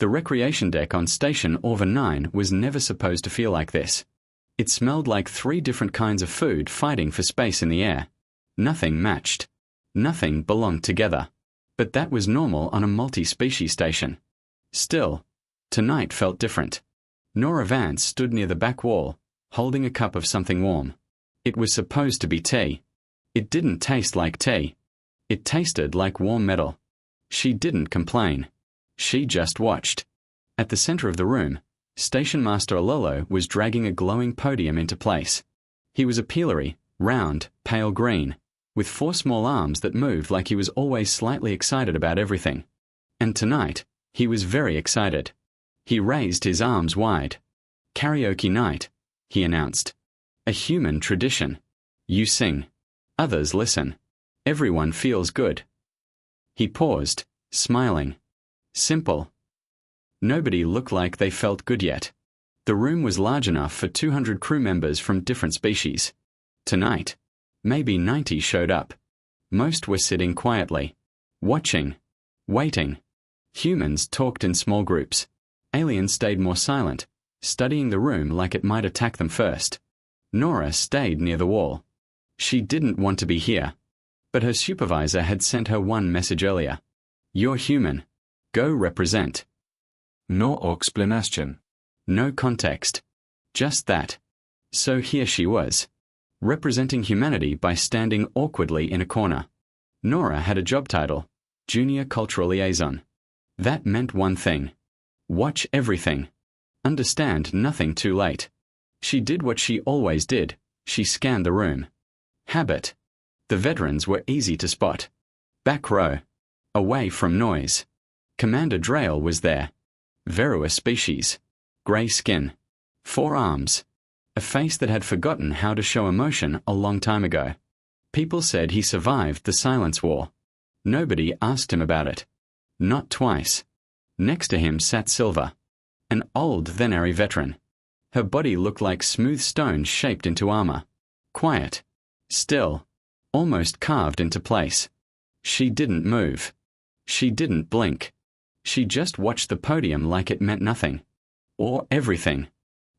The recreation deck on Station Orva 9 was never supposed to feel like this. It smelled like 3 different kinds of food fighting for space in the air. Nothing matched. Nothing belonged together. But that was normal on a multi-species station. Still, tonight felt different. Nora Vance stood near the back wall, holding a cup of something warm. It was supposed to be tea. It didn't taste like tea. It tasted like warm metal. She didn't complain. She just watched. At the center of the room, Station Master Alolo was dragging a glowing podium into place. He was a peelery, round, pale green, with 4 small arms that moved like he was always slightly excited about everything. And tonight, he was very excited. He raised his arms wide. "Karaoke night," he announced. "A human tradition. You sing. Others listen. Everyone feels good." He paused, smiling. Simple. Nobody looked like they felt good yet. The room was large enough for 200 crew members from different species. Tonight, maybe 90 showed up. Most were sitting quietly, watching, waiting. Humans talked in small groups. Aliens stayed more silent, studying the room like it might attack them first. Nora stayed near the wall. She didn't want to be here. But her supervisor had sent her one message earlier. "You're human. Go represent." No explanation. No context. Just that. So here she was, representing humanity by standing awkwardly in a corner. Nora had a job title, Junior Cultural Liaison. That meant one thing. Watch everything. Understand nothing too late. She did what she always did. She scanned the room. Habit. The veterans were easy to spot. Back row. Away from noise. Commander Drail was there. Verua species. Grey skin. 4 arms. A face that had forgotten how to show emotion a long time ago. People said he survived the Silence War. Nobody asked him about it. Not twice. Next to him sat Silva, an old Venari veteran. Her body looked like smooth stone shaped into armor. Quiet. Still. Almost carved into place. She didn't move. She didn't blink. She just watched the podium like it meant nothing. Or everything.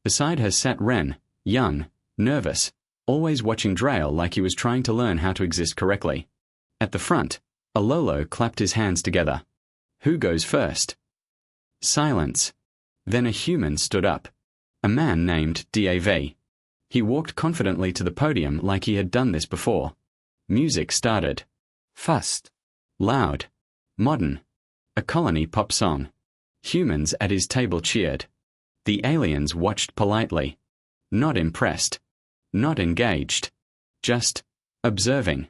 Beside her sat Ren, young, nervous, always watching Drail like he was trying to learn how to exist correctly. At the front, Alolo clapped his hands together. Who goes first? Silence. Then a human stood up. A man named DAV. He walked confidently to the podium like he had done this before. Music started. Fast. Loud. Modern. A colony pop song. Humans at his table cheered. The aliens watched politely. Not impressed. Not engaged. Just observing.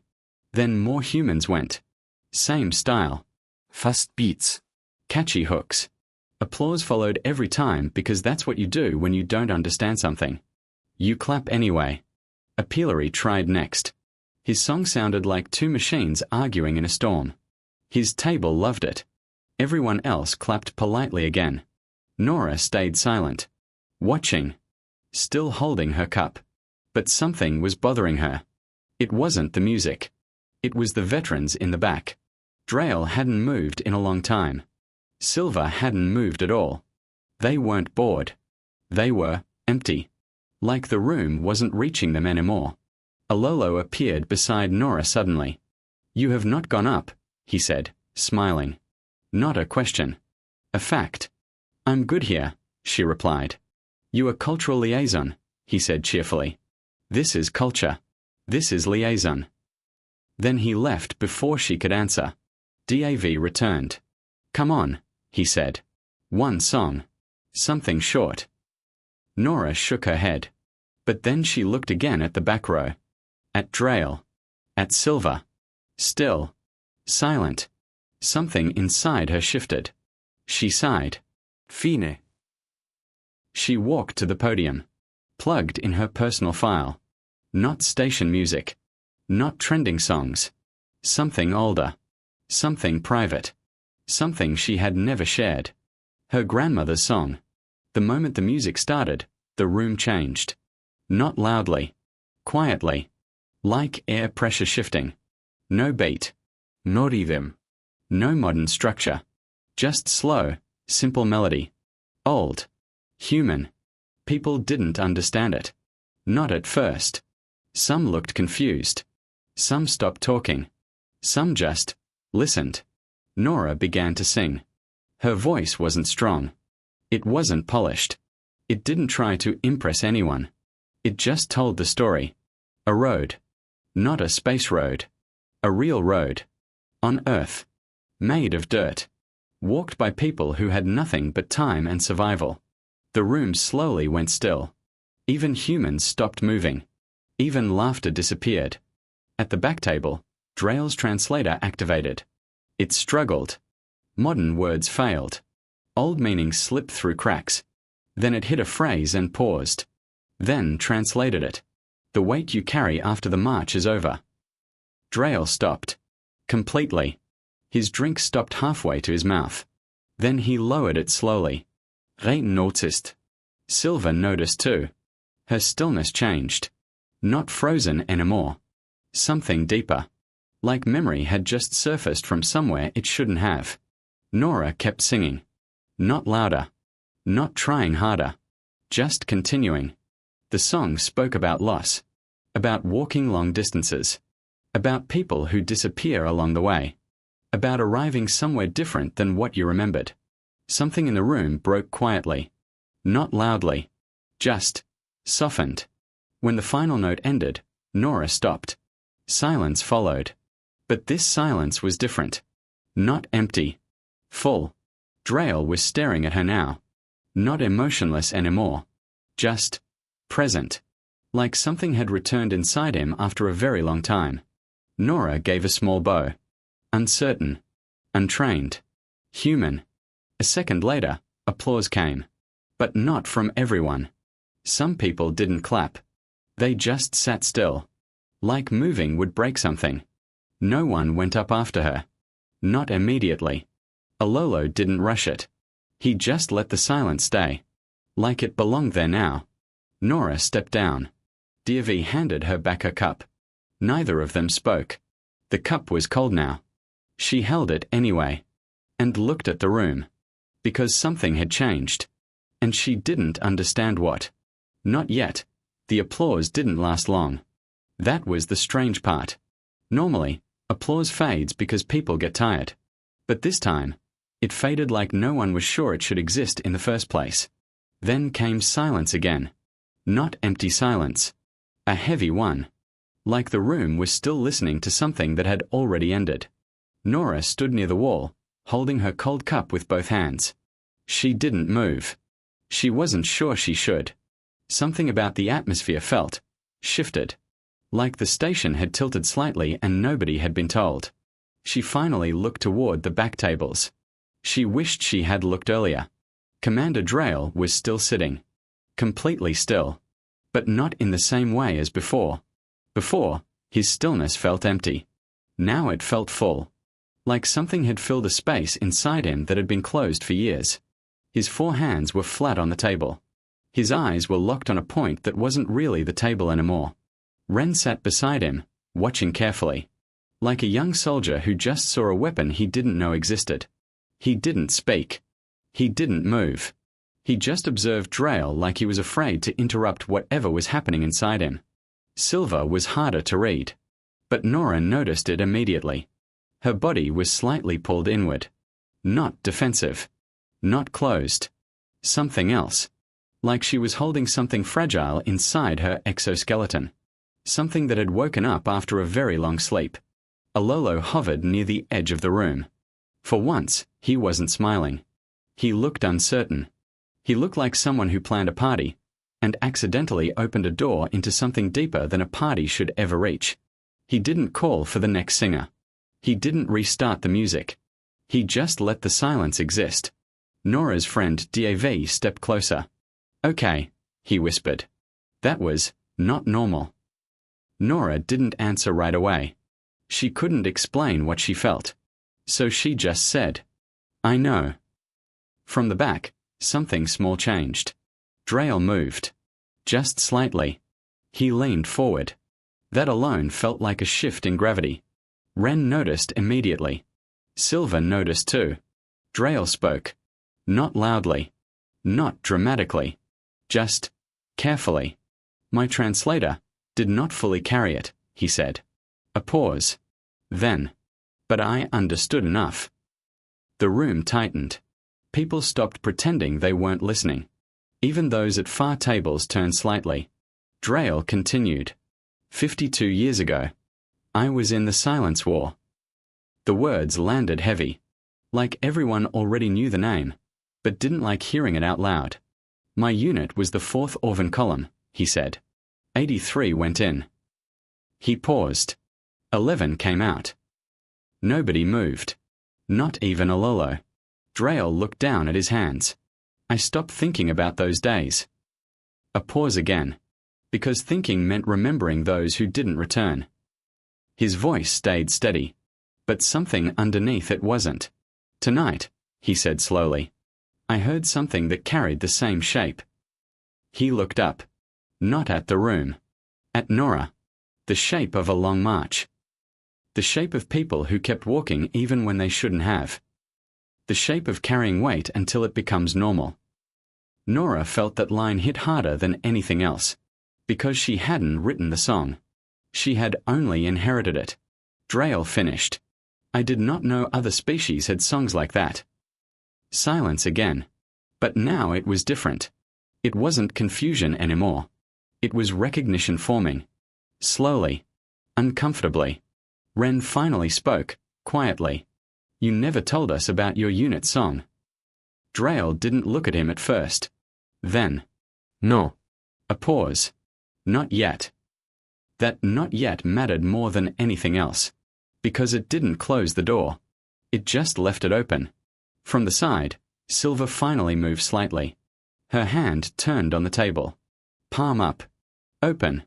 Then more humans went. Same style. Fast beats. Catchy hooks. Applause followed every time because that's what you do when you don't understand something. You clap anyway. A peelery tried next. His song sounded like 2 machines arguing in a storm. His table loved it. Everyone else clapped politely again. Nora stayed silent. Watching. Still holding her cup. But something was bothering her. It wasn't the music. It was the veterans in the back. Drail hadn't moved in a long time. Silva hadn't moved at all. They weren't bored. They were empty. Like the room wasn't reaching them anymore. Alolo appeared beside Nora suddenly. "You have not gone up," he said, smiling. Not a question. A fact. "I'm good here," she replied. "You are cultural liaison," he said cheerfully. "This is culture. This is liaison." Then he left before she could answer. DAV returned. "Come on," he said. "One song. Something short." Nora shook her head. But then she looked again at the back row. At Drail. At Silva. Still. Silent. Something inside her shifted. She sighed. Fine. She walked to the podium. Plugged in her personal file. Not station music. Not trending songs. Something older. Something private. Something she had never shared. Her grandmother's song. The moment the music started, the room changed. Not loudly. Quietly. Like air pressure shifting. No beat. No rhythm. No modern structure. Just slow, Simple melody. Old. Human. People didn't understand it. Not at first. Some looked confused. Some stopped talking. Some just listened. Nora began to sing. Her voice wasn't strong. It wasn't polished. It didn't try to impress anyone. It just told the story. A road. Not a space road. A real road. On Earth. Made of dirt. Walked by people who had nothing but time and survival. The room slowly went still. Even humans stopped moving. Even laughter disappeared. At the back table, Drail's translator activated. It struggled. Modern words failed. Old meanings slipped through cracks. Then it hit a phrase and paused. Then translated it. The weight you carry after the march is over. Drail stopped. Completely. His drink stopped halfway to his mouth. Then he lowered it slowly. Rein noticed. Silver noticed too. Her stillness changed. Not frozen anymore. Something deeper. Like memory had just surfaced from somewhere it shouldn't have. Nora kept singing. Not louder. Not trying harder. Just continuing. The song spoke about loss. About walking long distances. About people who disappear along the way. About arriving somewhere different than what you remembered. Something in the room broke quietly. Not loudly. Just softened. When the final note ended, Nora stopped. Silence followed. But this silence was different. Not empty. Full. Drail was staring at her now. Not emotionless anymore. Just present. Like something had returned inside him after a very long time. Nora gave a small bow. Uncertain. Untrained. Human. A second later, applause came. But not from everyone. Some people didn't clap. They just sat still. Like moving would break something. No one went up after her. Not immediately. Alolo didn't rush it. He just let the silence stay. Like it belonged there now. Nora stepped down. DV handed her back her cup. Neither of them spoke. The cup was cold now. She held it anyway. And looked at the room. Because something had changed. And she didn't understand what. Not yet. The applause didn't last long. That was the strange part. Normally, applause fades because people get tired. But this time, it faded like no one was sure it should exist in the first place. Then came silence again. Not empty silence. A heavy one. Like the room was still listening to something that had already ended. Nora stood near the wall, holding her cold cup with both hands. She didn't move. She wasn't sure she should. Something about the atmosphere shifted. Like the station had tilted slightly and nobody had been told. She finally looked toward the back tables. She wished she had looked earlier. Commander Drail was still sitting. Completely still. But not in the same way as before. Before, his stillness felt empty. Now it felt full. Like something had filled a space inside him that had been closed for years. His 4 hands were flat on the table. His eyes were locked on a point that wasn't really the table anymore. Ren sat beside him, watching carefully. Like a young soldier who just saw a weapon he didn't know existed. He didn't speak. He didn't move. He just observed Drail like he was afraid to interrupt whatever was happening inside him. Silver was harder to read. But Nora noticed it immediately. Her body was slightly pulled inward. Not defensive. Not closed. Something else. Like she was holding something fragile inside her exoskeleton. Something that had woken up after a very long sleep. Alolo hovered near the edge of the room. For once, he wasn't smiling. He looked uncertain. He looked like someone who planned a party, and accidentally opened a door into something deeper than a party should ever reach. He didn't call for the next singer. He didn't restart the music. He just let the silence exist. Nora's friend DAV stepped closer. "Okay," he whispered. That was not normal. Nora didn't answer right away. She couldn't explain what she felt. So she just said, "I know." From the back, something small changed. Drail moved. Just slightly. He leaned forward. That alone felt like a shift in gravity. Ren noticed immediately. Silver noticed too. Drail spoke. Not loudly. Not dramatically. Just carefully. My translator did not fully carry it, he said. A pause. Then. But I understood enough. The room tightened. People stopped pretending they weren't listening. Even those at far tables turned slightly. Drayle continued. 52 years ago. I was in the Silence War. The words landed heavy. Like everyone already knew the name, but didn't like hearing it out loud. My unit was the 4th Orvan column, he said. 83 went in. He paused. 11 came out. Nobody moved. Not even Alolo. Drayle looked down at his hands. I stopped thinking about those days. A pause again, because thinking meant remembering those who didn't return. His voice stayed steady, but something underneath it wasn't. Tonight, he said slowly, I heard something that carried the same shape. He looked up. Not at the room. At Nora. The shape of a long march. The shape of people who kept walking even when they shouldn't have. The shape of carrying weight until it becomes normal. Nora felt that line hit harder than anything else, because she hadn't written the song. She had only inherited it. Drayle finished. I did not know other species had songs like that. Silence again. But now it was different. It wasn't confusion anymore. It was recognition forming. Slowly. Uncomfortably. Ren finally spoke, quietly. You never told us about your unit song. Drayle didn't look at him at first. Then. No. A pause. Not yet. That not yet mattered more than anything else. Because it didn't close the door. It just left it open. From the side, Silver finally moved slightly. Her hand turned on the table. Palm up. Open.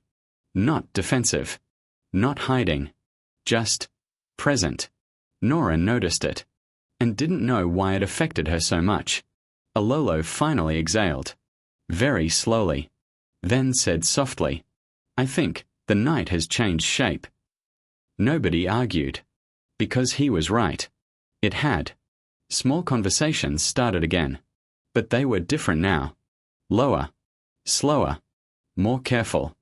Not defensive. Not hiding. Just present. Nora noticed it, and didn't know why it affected her so much. Alolo finally exhaled. Very slowly. Then said softly, I think the night has changed shape. Nobody argued. Because he was right. It had. Small conversations started again. But they were different now. Lower. Slower. More careful.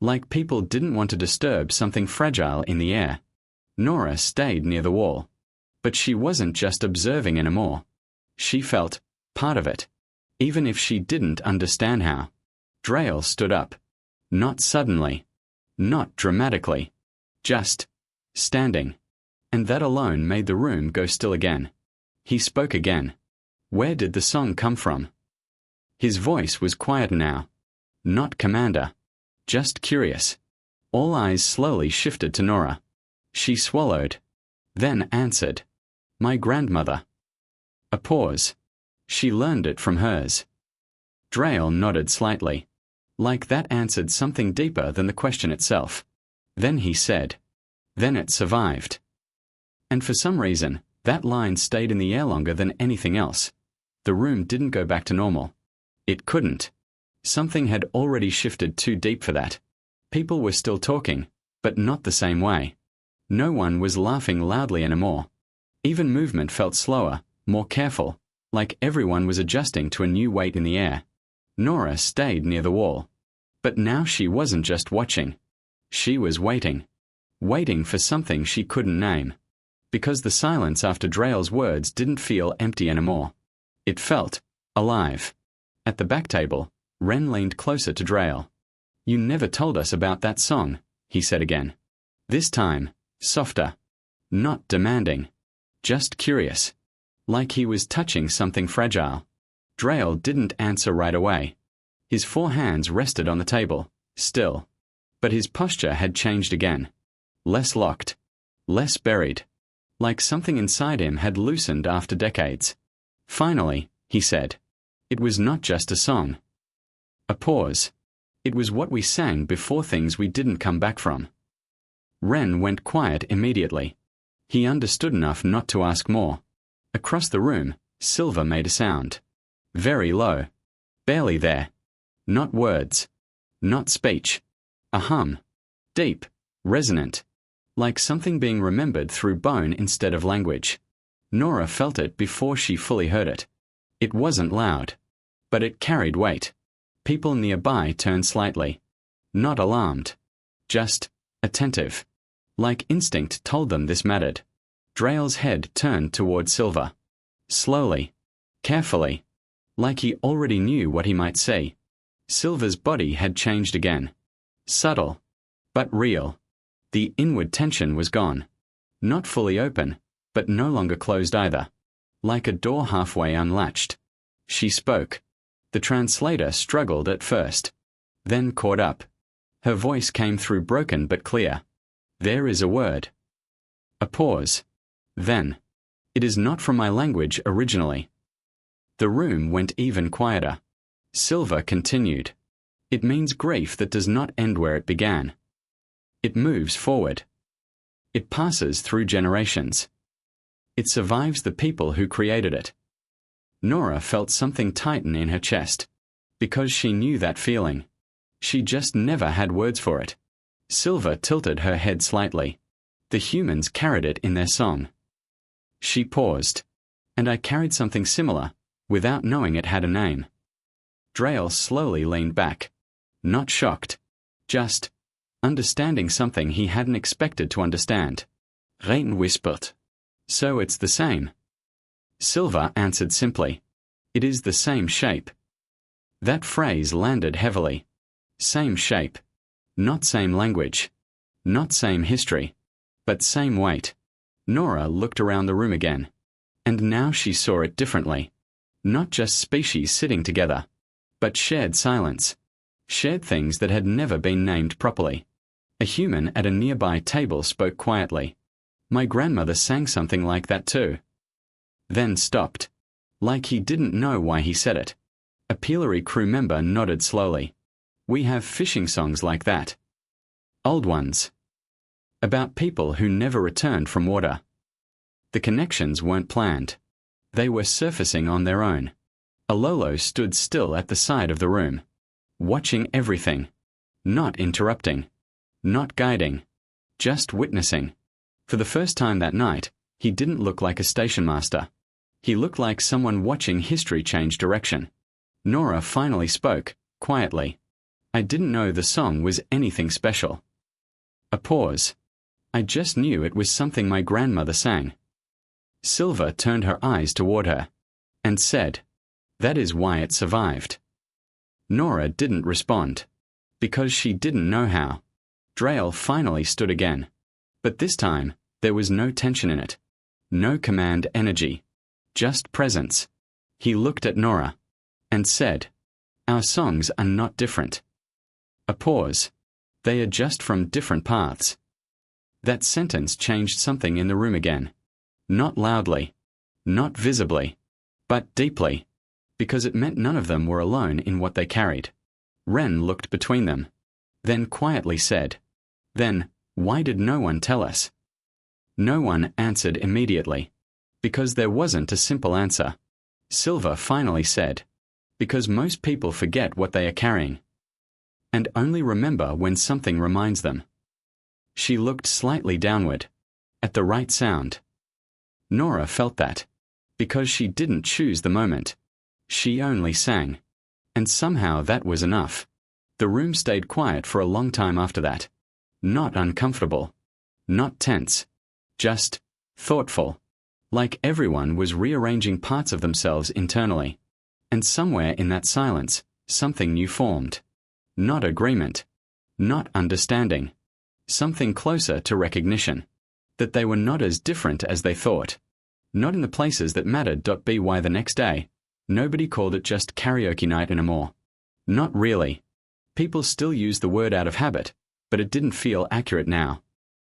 Like people didn't want to disturb something fragile in the air. Nora stayed near the wall. But she wasn't just observing anymore. She felt part of it. Even if she didn't understand how. Drayle stood up. Not suddenly. Not dramatically. Just standing. And that alone made the room go still again. He spoke again. Where did the song come from? His voice was quiet now. Not commander. Just curious. All eyes slowly shifted to Nora. She swallowed. Then answered. My grandmother. A pause. She learned it from hers. Drayle nodded slightly. Like that answered something deeper than the question itself. Then he said. Then it survived. And for some reason, that line stayed in the air longer than anything else. The room didn't go back to normal. It couldn't. Something had already shifted too deep for that. People were still talking, but not the same way. No one was laughing loudly anymore. Even movement felt slower, more careful, like everyone was adjusting to a new weight in the air. Nora stayed near the wall. But now she wasn't just watching. She was waiting. Waiting for something she couldn't name. Because the silence after Drayle's words didn't feel empty anymore. It felt alive. At the back table, Ren leaned closer to Drayle. You never told us about that song, he said again. This time, softer. Not demanding. Just curious. Like he was touching something fragile. Drayle didn't answer right away. His 4 hands rested on the table, still. But his posture had changed again. Less locked. Less buried. Like something inside him had loosened after decades. Finally, he said. It was not just a song. A pause. It was what we sang before things we didn't come back from. Ren went quiet immediately. He understood enough not to ask more. Across the room, Silver made a sound. Very low. Barely there. Not words. Not speech. A hum. Deep. Resonant. Like something being remembered through bone instead of language. Nora felt it before she fully heard it. It wasn't loud, but it carried weight. People nearby turned slightly. Not alarmed. Just attentive. Like instinct told them this mattered. Drael's head turned toward Silver. Slowly. Carefully. Like he already knew what he might see. Silver's body had changed again. Subtle. But real. The inward tension was gone. Not fully open, but no longer closed either. Like a door halfway unlatched. She spoke. The translator struggled at first. Then caught up. Her voice came through broken but clear. There is a word. A pause. Then. It is not from my language originally. The room went even quieter. Silver continued. It means grief that does not end where it began. It moves forward. It passes through generations. It survives the people who created it. Nora felt something tighten in her chest. Because she knew that feeling. She just never had words for it. Silver tilted her head slightly. The humans carried it in their song. She paused. And I carried something similar, without knowing it had a name. Drael slowly leaned back. Not shocked. Just understanding something he hadn't expected to understand. Rain whispered. So it's the same. Silver answered simply. It is the same shape. That phrase landed heavily. Same shape. Not same language. Not same history. But same weight. Nora looked around the room again. And now she saw it differently. Not just species sitting together. But shared silence. Shared things that had never been named properly. A human at a nearby table spoke quietly. My grandmother sang something like that too. Then stopped. Like he didn't know why he said it. A Pillory crew member nodded slowly. We have fishing songs like that. Old ones. About people who never returned from water. The connections weren't planned. They were surfacing on their own. Alolo stood still at the side of the room. Watching everything. Not interrupting. Not guiding. Just witnessing. For the first time that night, he didn't look like a station master. He looked like someone watching history change direction. Nora finally spoke, quietly. I didn't know the song was anything special. A pause. I just knew it was something my grandmother sang. Silver turned her eyes toward her. And said, that is why it survived. Nora didn't respond. Because she didn't know how. Drael finally stood again. But this time, there was no tension in it. No command energy. Just presence. He looked at Nora. And said, our songs are not different. A pause. They are just from different paths. That sentence changed something in the room again. Not loudly. Not visibly. But deeply. Because it meant none of them were alone in what they carried. Ren looked between them. Then quietly said, then, why did no one tell us? No one answered immediately. Because there wasn't a simple answer. Silver finally said, because most people forget what they are carrying. And only remember when something reminds them. She looked slightly downward. At the right sound. Nora felt that. Because she didn't choose the moment. She only sang. And somehow that was enough. The room stayed quiet for a long time after that. Not uncomfortable. Not tense. Just thoughtful. Like everyone was rearranging parts of themselves internally. And somewhere in that silence, something new formed. Not agreement. Not understanding. Something closer to recognition. That they were not as different as they thought. Not in the places that mattered. By the next day, nobody called it just karaoke night anymore. Not really. People still used the word out of habit, but it didn't feel accurate now.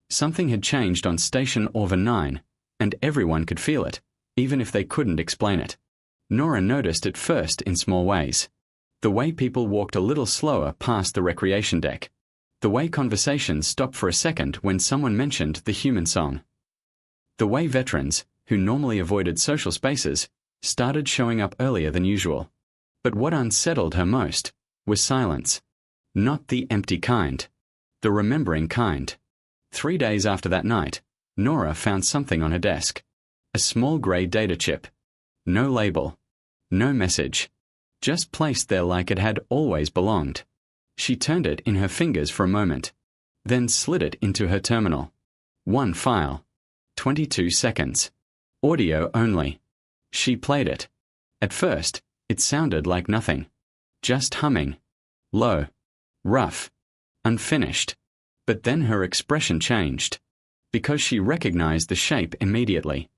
Something had changed on Station Orva 9, and everyone could feel it, even if they couldn't explain it. Nora noticed it first in small ways. The way people walked a little slower past the recreation deck. The way conversations stopped for a second when someone mentioned the human song. The way veterans, who normally avoided social spaces, started showing up earlier than usual. But what unsettled her most was silence. Not the empty kind. The remembering kind. 3 days after that night, Nora found something on her desk. A small grey data chip. No label. No message. Just placed there like it had always belonged. She turned it in her fingers for a moment, then slid it into her terminal. One file. 22 seconds. Audio only. She played it. At first, it sounded like nothing. Just humming. Low. Rough. Unfinished. But then her expression changed. Because she recognized the shape immediately.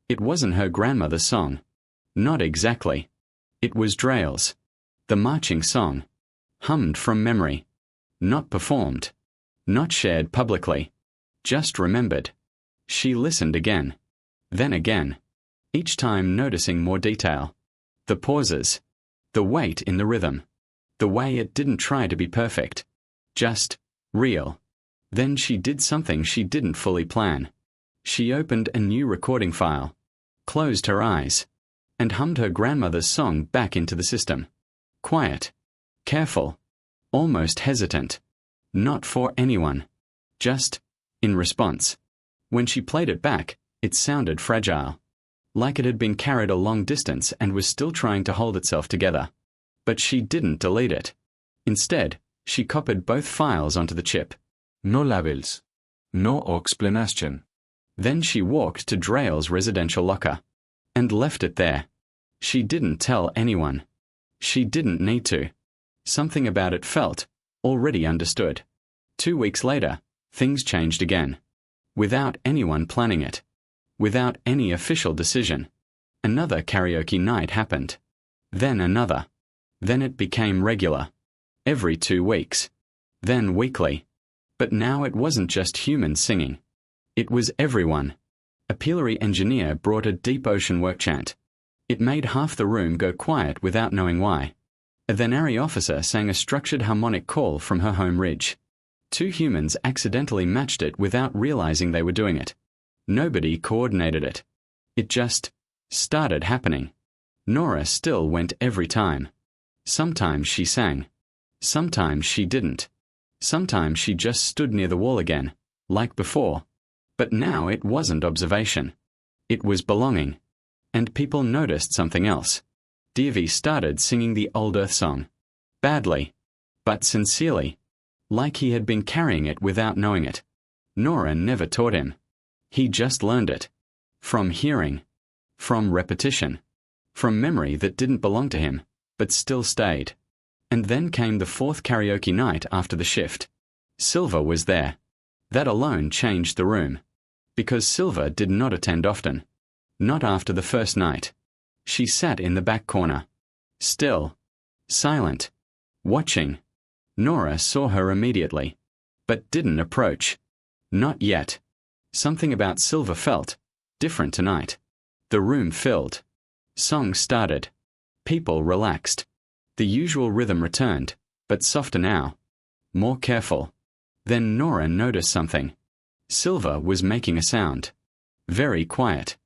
It wasn't her grandmother's song. Not exactly. It was Drail's. The marching song. Hummed from memory. Not performed. Not shared publicly. Just remembered. She listened again. Then again. Each time noticing more detail. The pauses. The weight in the rhythm. The way it didn't try to be perfect. Just real. Then she did something she didn't fully plan. She opened a new recording file, closed her eyes, and hummed her grandmother's song back into the system. Quiet. Careful. Almost hesitant. Not for anyone. Just in response. When she played it back, it sounded fragile. Like it had been carried a long distance and was still trying to hold itself together. But she didn't delete it. Instead, she copied both files onto the chip. No labels. No explanation. Then she walked to Drail's residential locker. And left it there. She didn't tell anyone. She didn't need to. Something about it felt, already understood. 2 weeks later, things changed again. Without anyone planning it. Without any official decision. Another karaoke night happened. Then another. Then it became regular. Every 2 weeks. Then weekly. But now it wasn't just humans singing. It was everyone. A pillory engineer brought a deep ocean work chant. It made half the room go quiet without knowing why. A Thenari officer sang a structured harmonic call from her home ridge. 2 humans accidentally matched it without realizing they were doing it. Nobody coordinated it. It just started happening. Nora still went every time. Sometimes she sang. Sometimes she didn't. Sometimes she just stood near the wall again, like before. But now it wasn't observation. It was belonging. And people noticed something else. Davy started singing the Old Earth song. Badly. But sincerely. Like he had been carrying it without knowing it. Nora never taught him. He just learned it. From hearing. From repetition. From memory that didn't belong to him, but still stayed. And then came the 4th karaoke night after the shift. Silver was there. That alone changed the room. Because Silver did not attend often. Not after the first night. She sat in the back corner. Still. Silent. Watching. Nora saw her immediately. But didn't approach. Not yet. Something about Silver felt different tonight. The room filled. Song started. People relaxed. The usual rhythm returned, but softer now. More careful. Then Nora noticed something. Silver was making a sound. Very quiet.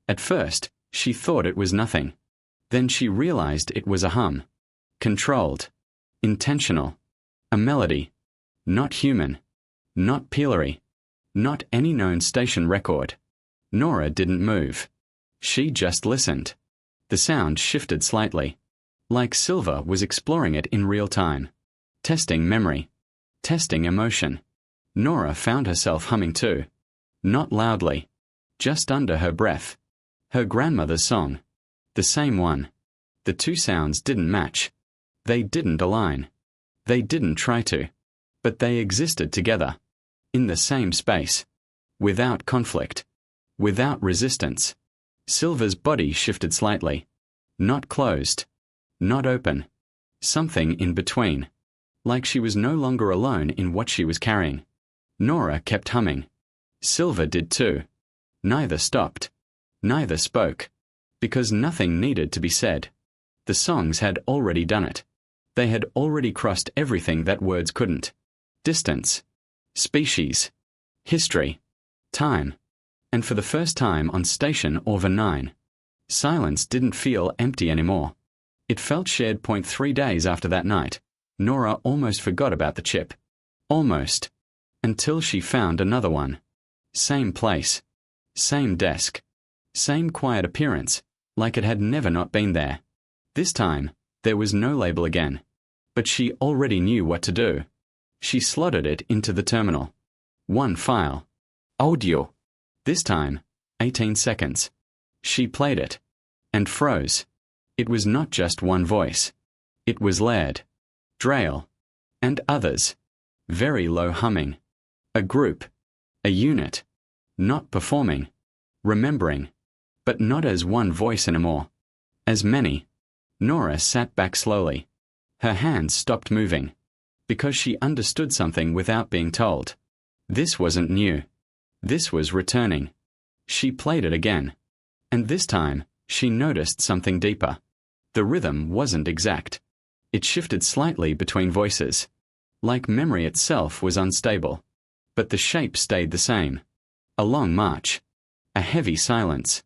At first, she thought it was nothing. Then she realized it was a hum. Controlled. Intentional. A melody. Not human. Not pillory. Not any known station record. Nora didn't move. She just listened. The sound shifted slightly. Like Silver was exploring it in real time. Testing memory. Testing emotion. Nora found herself humming too. Not loudly. Just under her breath. Her grandmother's song. The same one. The 2 sounds didn't match. They didn't align. They didn't try to. But they existed together. In the same space. Without conflict. Without resistance. Silver's body shifted slightly. Not closed. Not open. Something in between. Like she was no longer alone in what she was carrying. Nora kept humming. Silver did too. Neither stopped. Neither spoke. Because nothing needed to be said. The songs had already done it. They had already crossed everything that words couldn't. Distance. Species. History. Time. And for the first time on station over 9. Silence didn't feel empty anymore. It felt shared. 3 days after that night, Nora almost forgot about the chip. Almost. Until she found another one. Same place. Same desk. Same quiet appearance, like it had never not been there. This time, there was no label again. But she already knew what to do. She slotted it into the terminal. One file. Audio. This time, 18 seconds. She played it. And froze. It was not just one voice. It was Laird, Drayle, and others. Very low humming. A group. A unit. Not performing. Remembering. But not as one voice anymore. As many. Nora sat back slowly. Her hands stopped moving. Because she understood something without being told. This wasn't new. This was returning. She played it again. And this time, she noticed something deeper. The rhythm wasn't exact. It shifted slightly between voices. Like memory itself was unstable. But the shape stayed the same. A long march. A heavy silence.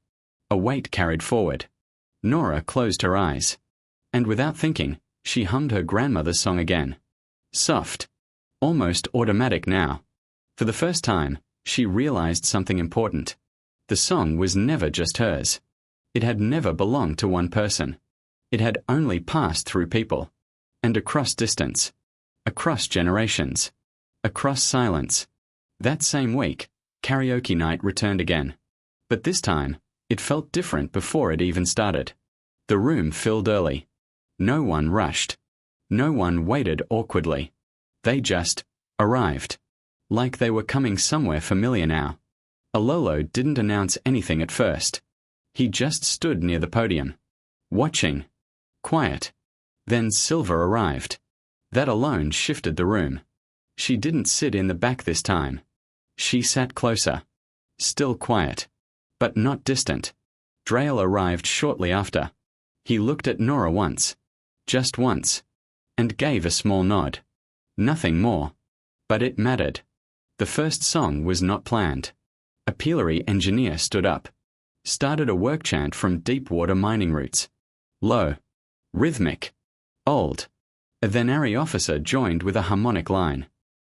A weight carried forward. Nora closed her eyes. And without thinking, she hummed her grandmother's song again. Soft. Almost automatic now. For the first time, she realized something important. The song was never just hers. It had never belonged to one person. It had only passed through people. And across distance. Across generations. Across silence. That same week, karaoke night returned again. But this time, it felt different before it even started. The room filled early. No one rushed. No one waited awkwardly. They just arrived. Like they were coming somewhere familiar now. Alolo didn't announce anything at first. He just stood near the podium. Watching. Quiet. Then Silver arrived. That alone shifted the room. She didn't sit in the back this time. She sat closer. Still quiet. But not distant. Drayle arrived shortly after. He looked at Nora once. Just once. And gave a small nod. Nothing more. But it mattered. The first song was not planned. A pillory engineer stood up. Started a work chant from deep water mining routes. Low. Rhythmic. Old. A Venari officer joined with a harmonic line.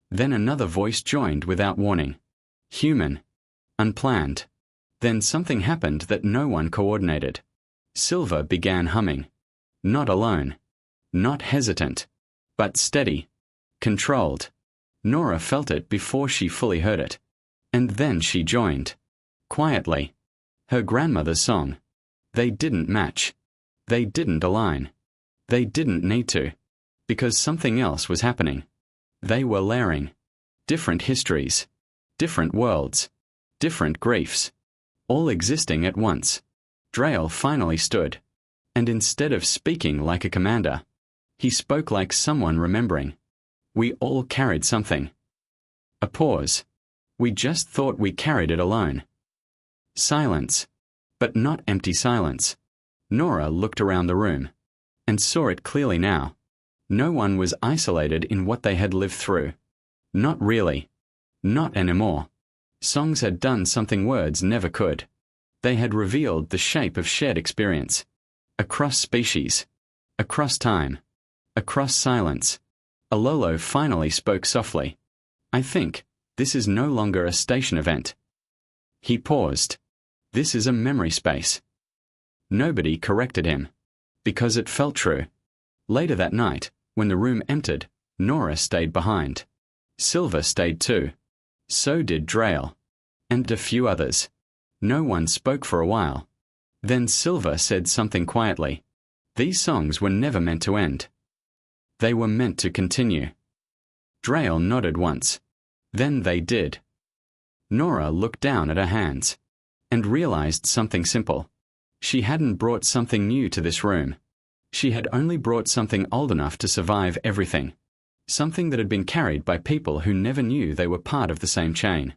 Then another voice joined without warning. Human. Unplanned. Then something happened that no one coordinated. Silver began humming. Not alone. Not hesitant. But steady. Controlled. Nora felt it before she fully heard it. And then she joined. Quietly. Her grandmother's song. They didn't match. They didn't align. They didn't need to. Because something else was happening. They were layering. Different histories. Different worlds. Different griefs. All existing at once. Drayle finally stood. And instead of speaking like a commander, he spoke like someone remembering. We all carried something. A pause. We just thought we carried it alone. Silence. But not empty silence. Nora looked around the room. And saw it clearly now. No one was isolated in what they had lived through. Not really. Not anymore. Songs had done something words never could. They had revealed the shape of shared experience. Across species. Across time. Across silence. Alolo finally spoke softly. I think, this is no longer a station event. He paused. This is a memory space. Nobody corrected him. Because it felt true. Later that night, when the room emptied, Nora stayed behind. Silver stayed too. So did Drayle. And a few others. No one spoke for a while. Then Silver said something quietly. These songs were never meant to end. They were meant to continue. Drayle nodded once. Then they did. Nora looked down at her hands. And realized something simple. She hadn't brought something new to this room. She had only brought something old enough to survive everything. Something that had been carried by people who never knew they were part of the same chain.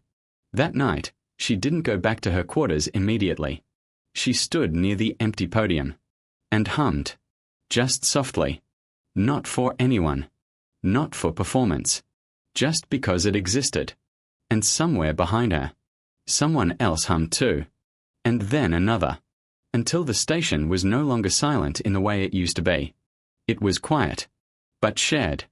That night, she didn't go back to her quarters immediately. She stood near the empty podium. And hummed. Just softly. Not for anyone. Not for performance. Just because it existed. And somewhere behind her, someone else hummed too. And then another. Until the station was no longer silent in the way it used to be. It was quiet. But shared.